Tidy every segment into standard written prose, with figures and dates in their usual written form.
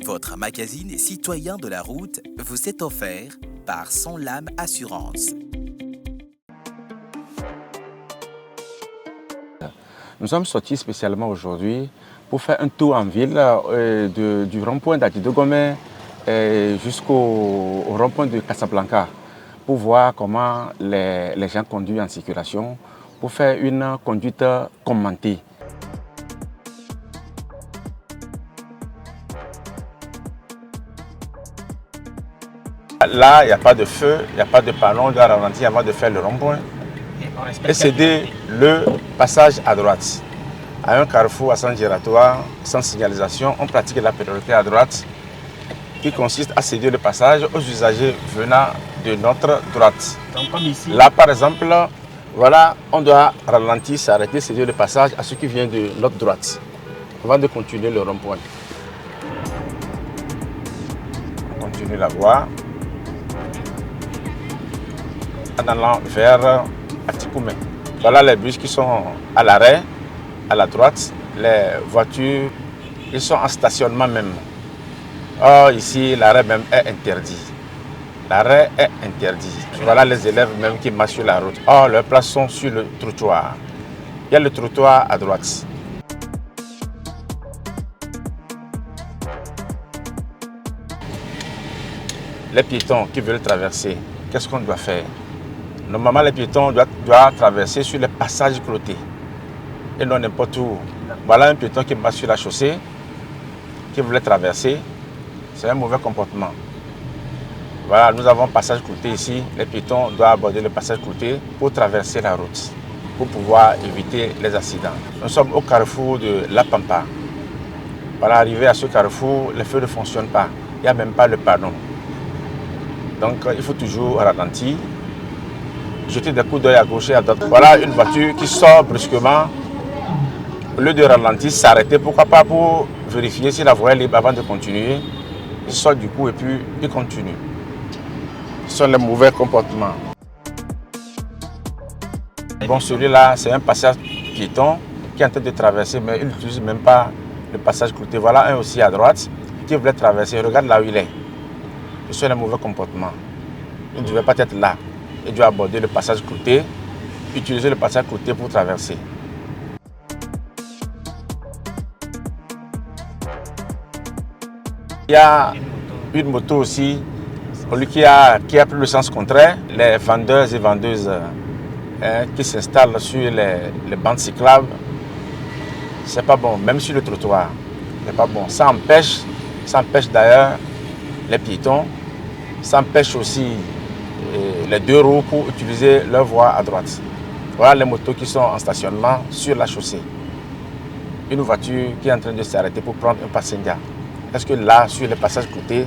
Votre magazine Citoyens de la route vous est offert par Sans Lame Assurance. Nous sommes sortis spécialement aujourd'hui pour faire un tour en ville du rond-point d'Adidogomé jusqu'au rond-point de Casablanca pour voir comment les gens conduisent en circulation, pour faire une conduite commentée. Là, il n'y a pas de feu, il n'y a pas de panneau, on doit ralentir avant de faire le rond-point et céder le passage à droite. À un carrefour à sens giratoire, sans signalisation, on pratique la priorité à droite qui consiste à céder le passage aux usagers venant de notre droite. Donc, comme ici. Là, par exemple, voilà, on doit ralentir, s'arrêter, céder le passage à ceux qui viennent de notre droite avant de continuer le rond-point. On continue la voie en allant vers Atikoumé. Voilà les bus qui sont à l'arrêt, à la droite. Les voitures, ils sont en stationnement même. Or, ici, l'arrêt même est interdit. L'arrêt est interdit. Voilà les élèves même qui marchent sur la route. Or, leurs places sont sur le trottoir. Il y a le trottoir à droite. Les piétons qui veulent traverser, qu'est-ce qu'on doit faire? Normalement, les piétons doivent traverser sur les passages clôtés et non n'importe où. Voilà un piéton qui marche sur la chaussée, qui voulait traverser. C'est un mauvais comportement. Voilà, nous avons un passage clôté ici. Les piétons doivent aborder le passage clôté pour traverser la route, pour pouvoir éviter les accidents. Nous sommes au carrefour de La Pampa. Voilà, arrivé à ce carrefour, les feux ne fonctionnent pas. Il n'y a même pas le panneau. Donc, il faut toujours ralentir, jeter des coups d'œil à gauche et à droite. Voilà une voiture qui sort brusquement. Au lieu de ralentir, s'arrêter, pourquoi pas pour vérifier si la voie est libre avant de continuer. Il sort du coup et puis il continue. Ce sont les mauvais comportements. Bon, celui-là, c'est un passage piéton qui est en train de traverser, mais il n'utilise même pas le passage clôté. Voilà un aussi à droite qui voulait traverser. Regarde là où il est. Ce sont les mauvais comportements. Il ne devait pas être là. Il doit aborder le passage clôté, utiliser le passage clôté pour traverser. Il y a une moto aussi, pour lui qui a pris le sens contraire, les vendeurs et vendeuses qui s'installent sur les bandes cyclables. C'est pas bon, même sur le trottoir. C'est pas bon. Ça empêche d'ailleurs les piétons, ça empêche aussi les deux roues pour utiliser leur voie à droite. Voilà les motos qui sont en stationnement sur la chaussée. Une voiture qui est en train de s'arrêter pour prendre un passenger. Est-ce que là, sur les passages côtés,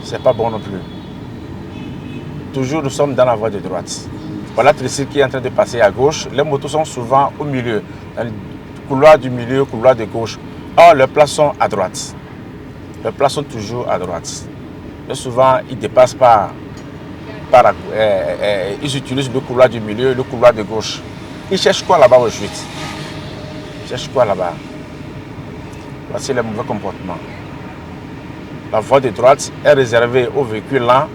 c'est pas bon non plus. Toujours, nous sommes dans la voie de droite. Voilà Tricycle qui est en train de passer à gauche. Les motos sont souvent au milieu, dans le couloir du milieu, couloir de gauche. Or, les places sont à droite. Les places sont toujours à droite. Et souvent, ils dépassent ils utilisent le couloir du milieu, le couloir de gauche. Ils cherchent quoi là-bas aujourd'hui? Ils cherchent quoi là-bas? Voici les mauvais comportements. La voie de droite est réservée aux véhicules lents.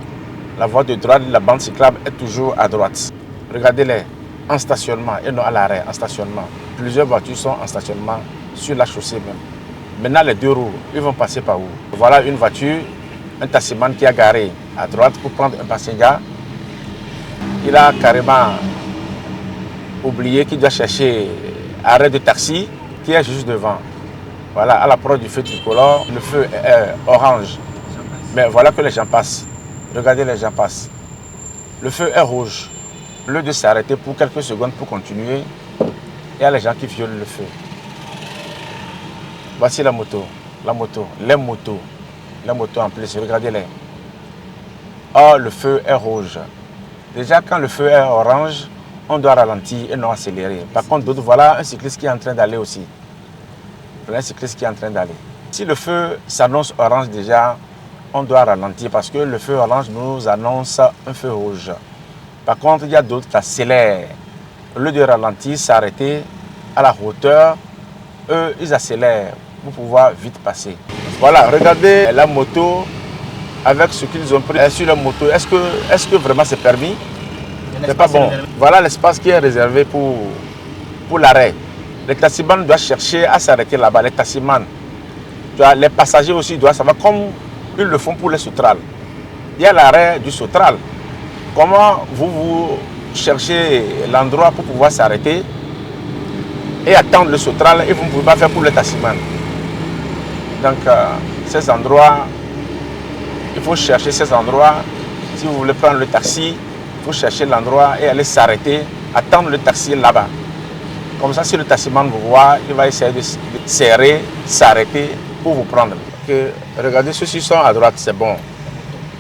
La voie de droite de la bande cyclable est toujours à droite. Regardez-les, en stationnement et non à l'arrêt, en stationnement. Plusieurs voitures sont en stationnement sur la chaussée même. Maintenant, les deux roues, ils vont passer par où? Voilà une voiture, un taximan qui a garé à droite pour prendre un passenger. Il a carrément oublié qu'il doit chercher arrêt de taxi qui est juste devant. Voilà, à l'approche du feu tricolore, le feu est orange. Mais voilà que les gens passent. Regardez, les gens passent. Le feu est rouge. Au lieu de s'arrêter pour quelques secondes pour continuer, il y a les gens qui violent le feu. Voici la moto, les motos en plus, regardez-les. Or, le feu est rouge. Déjà, quand le feu est orange, on doit ralentir et non accélérer. Par contre, d'autres, voilà un cycliste qui est en train d'aller aussi. Voilà un cycliste qui est en train d'aller. Si le feu s'annonce orange déjà, on doit ralentir parce que le feu orange nous annonce un feu rouge. Par contre, il y a d'autres qui accélèrent. Au lieu de ralentir, s'arrêter à la hauteur, eux, ils accélèrent pour pouvoir vite passer. Voilà, regardez la moto avec ce qu'ils ont pris sur la moto. Est-ce que vraiment c'est permis? C'est pas bon. Voilà l'espace qui est réservé pour l'arrêt. Les taximans doivent chercher à s'arrêter là-bas. Les taximans, les passagers aussi doivent savoir comme ils le font pour les Sotrac. Il y a l'arrêt du Sotrac. Comment vous cherchez l'endroit pour pouvoir s'arrêter et attendre le Sotrac et vous ne pouvez pas faire pour les taximans. Donc ces endroits, il faut chercher ces endroits. Si vous voulez prendre le taxi, il faut chercher l'endroit et aller s'arrêter, attendre le taxi là-bas. Comme ça, si le taximan vous voit, il va essayer de serrer, s'arrêter pour vous prendre. Regardez, ceux-ci sont à droite, c'est bon.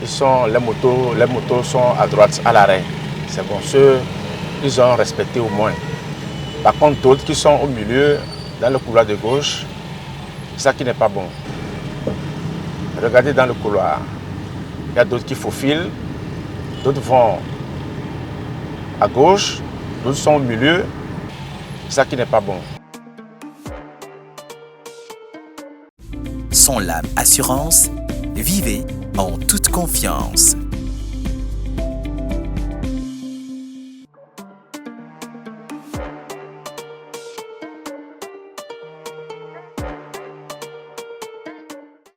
Les motos sont à droite, à l'arrêt. C'est bon, ceux, ils ont respecté au moins. Par contre, d'autres qui sont au milieu, dans le couloir de gauche, c'est ça qui n'est pas bon. Regardez dans le couloir. Il y a d'autres qui faufilent, d'autres vont à gauche, d'autres sont au milieu. C'est ça qui n'est pas bon. Sonlam Assurance, vivez en toute confiance.